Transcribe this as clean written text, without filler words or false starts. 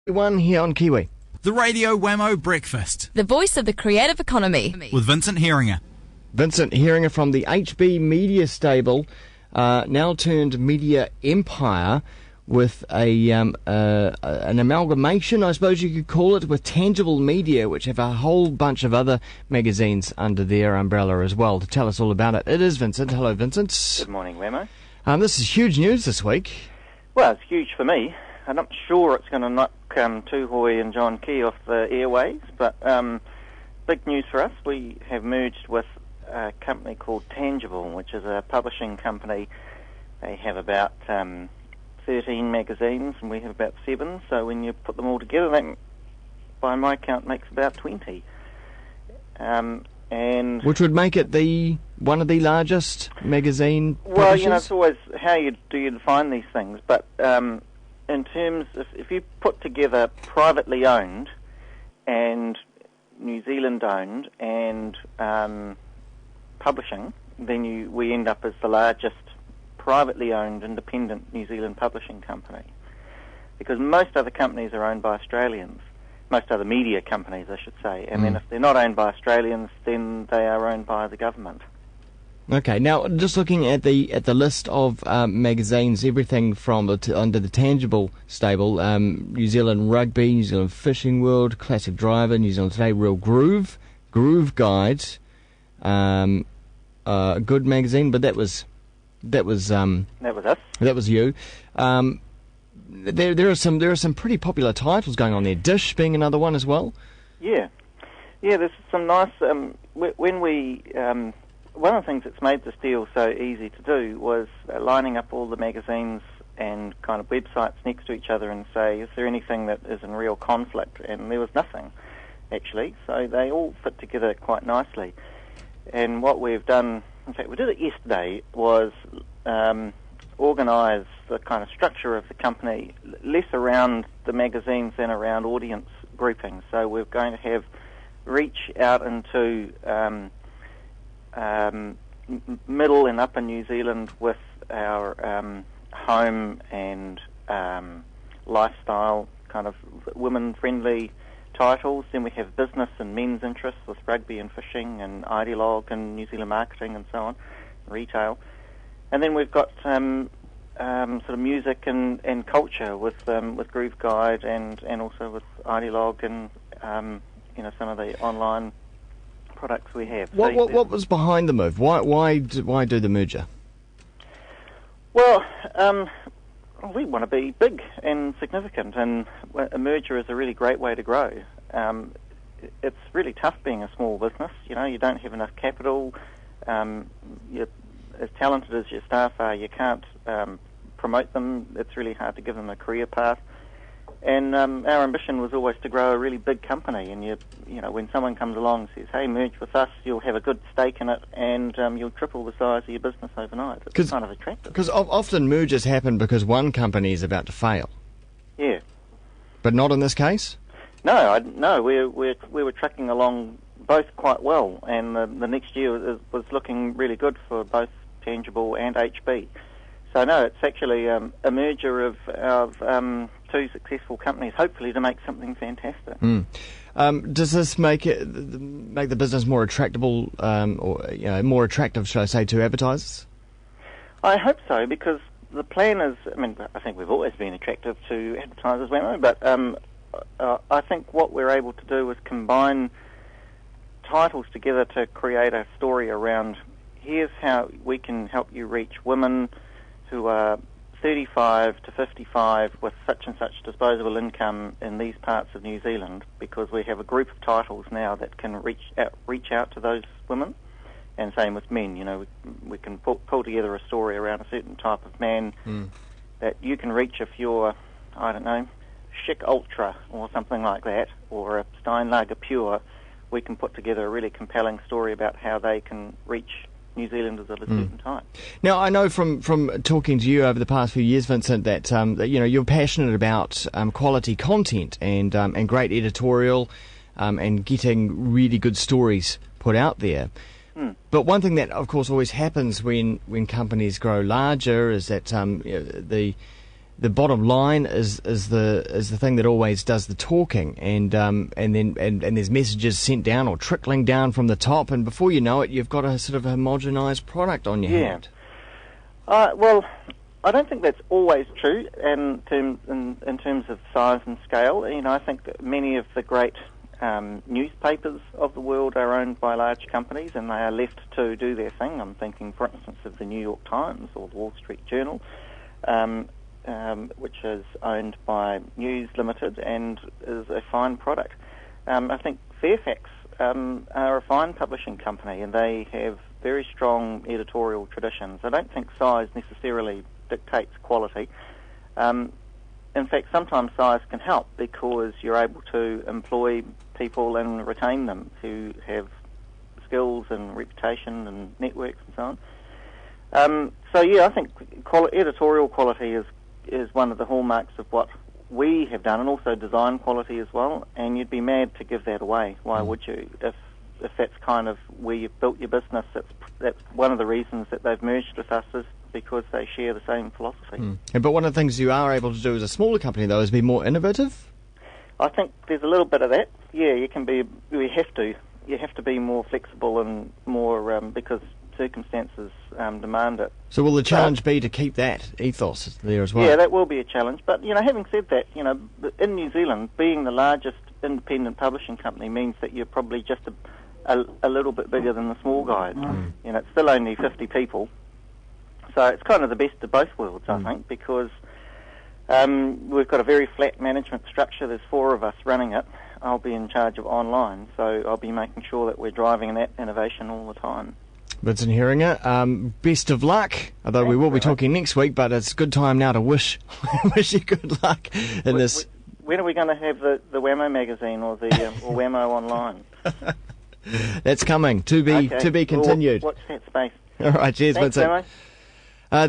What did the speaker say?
One here on Kiwi. The Radio Wammo Breakfast. The voice of the creative economy. With Vincent Heeringa. Vincent Heeringa from the HB Media stable, now turned media empire, with an amalgamation, I suppose you could call it, with Tangible Media, which have a whole bunch of other magazines under their umbrella as well. To tell us all about it, it is Vincent. Hello, Vincent. Good morning, Wammo. This is huge news this week. Well, it's huge for me. I'm not sure it's going to knock Tuhoe and John Key off the airways, but big news for us. We have merged with a company called Tangible, which is a publishing company. They have about 13 magazines, and we have about 7. So when you put them all together, that, by my count, makes about 20. And which would make it one of the largest magazine publishers? Well, you know, it's always how you define these things, but in terms of, if you put together privately owned and New Zealand owned and publishing, then we end up as the largest privately owned independent New Zealand publishing company. Because most other companies are owned by Australians, most other media companies I should say, and then if they're not owned by Australians, then they are owned by the government. Okay, now just looking at the list of magazines, everything from under the Tangible stable, New Zealand Rugby, New Zealand Fishing World, Classic Driver, New Zealand Today, Real Groove Guide, Good Magazine, but that was us. That was you. There are some pretty popular titles going on there. Dish being another one as well. Yeah. There's some nice. When we one of the things that's made this deal so easy to do was lining up all the magazines and kind of websites next to each other and say, is there anything that is in real conflict? And there was nothing, actually. So they all fit together quite nicely. And what we've done, in fact, we did it yesterday, was organise the kind of structure of the company less around the magazines than around audience grouping. So we're going to have reach out into middle and upper New Zealand with our home and lifestyle kind of women-friendly titles. Then we have business and men's interests with rugby and fishing and ideologue and New Zealand marketing and so on, retail. And then we've got sort of music and culture with Groove Guide and also with ideologue and some of the online products we have. What was behind the move? Why do the merger? Well, we want to be big and significant, and a merger is a really great way to grow. It's really tough being a small business. You know, you don't have enough capital. You're as talented as your staff are, you can't promote them. It's really hard to give them a career path. And our ambition was always to grow a really big company. And you know, when someone comes along and says, "Hey, merge with us, you'll have a good stake in it, and you'll triple the size of your business overnight." It's kind of attractive. Because often mergers happen because one company is about to fail. Yeah. But not in this case. No, we were trucking along both quite well, and the next year was looking really good for both Tangible and HB. So no, it's actually a merger of two successful companies, hopefully to make something fantastic. Does this make the business more attractable, or more attractive, should I say, to advertisers? I hope so, because the plan is. I mean, I think we've always been attractive to advertisers, Wammo, but I think what we're able to do is combine titles together to create a story around. Here's how we can help you reach women who are 35 to 55 with such and such disposable income in these parts of New Zealand, because we have a group of titles now that can reach out to those women. And same with men, you know, we can pull together a story around a certain type of man that you can reach if you're, I don't know, Chic Ultra or something like that, or a Steinlager Pure. We can put together a really compelling story about how they can reach New Zealanders at a certain time. Now, I know from talking to you over the past few years, Vincent, that you're passionate about quality content and great editorial and getting really good stories put out there. But one thing that, of course, always happens when companies grow larger is that the bottom line is the thing that always does the talking, and there's messages sent down or trickling down from the top, and before you know it, you've got a sort of homogenised product on your hand. Well, I don't think that's always true in terms of size and scale. I think that many of the great newspapers of the world are owned by large companies, and they are left to do their thing. I'm thinking, for instance, of the New York Times or the Wall Street Journal, which is owned by News Limited and is a fine product. I think Fairfax are a fine publishing company, and they have very strong editorial traditions. I don't think size necessarily dictates quality. In fact, sometimes size can help because you're able to employ people and retain them who have skills and reputation and networks and so on. I think editorial quality is one of the hallmarks of what we have done, and also design quality as well. And you'd be mad to give that away. Why would you? If that's kind of where you've built your business, that's one of the reasons that they've merged with us, is because they share the same philosophy. But one of the things you are able to do as a smaller company, though, is be more innovative? I think there's a little bit of that. Yeah, you can be. You have to be more flexible and more because circumstances demand it. So will the challenge be to keep that ethos there as well? Yeah, that will be a challenge. But having said that, in New Zealand, being the largest independent publishing company means that you're probably just a little bit bigger than the small guys. It's still only 50 people. So it's kind of the best of both worlds, I think, because we've got a very flat management structure. There's 4 of us running it. I'll be in charge of online, so I'll be making sure that we're driving that innovation all the time. Vincent Heeringa, best of luck, although we will be talking next week, but it's a good time now to wish you good luck in this. When are we going to have the Wammo magazine or the or Wammo online? That's coming, to be continued. Watch that space. All right, cheers, Thanks, Vincent. Wammo. It's now